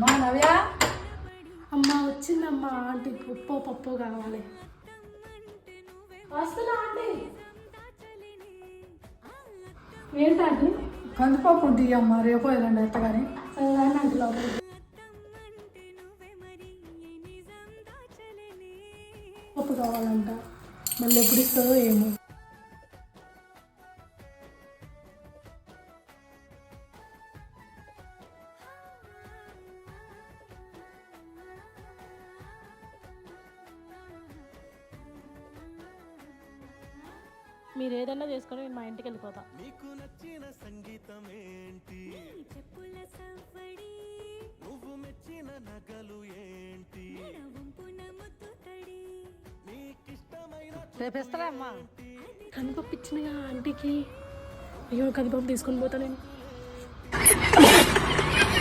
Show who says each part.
Speaker 1: మా నవ్య
Speaker 2: అమ్మ వచ్చిందమ్మా ఆంటీ ఉప్పు పప్పు కావాలి. వస్తున్నా ఆంటీ. ఏంటంటే
Speaker 1: కందిపప్పు ఉంటుంది అమ్మ, రేపు వెళ్ళండి ఎత్తగాని.
Speaker 2: సరే ఆంటీ లోపలికి. పప్పు కావాలంట, మళ్ళీ ఎప్పుడు ఇస్తుందో ఏమో. మీరు ఏదైనా చేసుకొని నేను మా ఇంటికి వెళ్ళిపోతా.
Speaker 3: నీకు నచ్చిన సంగీతం ఏంటి? చెప్పుల సవ్వడి. నువ్వు మెచ్చిన నగలు ఏంటి? నీకిష్టమైన
Speaker 1: రేపిస్తారా అమ్మా?
Speaker 2: కందిపప్పు ఇచ్చినగా ఆంటీకి. అయ్యో కందిపప్పు తీసుకొని పోతా నేను.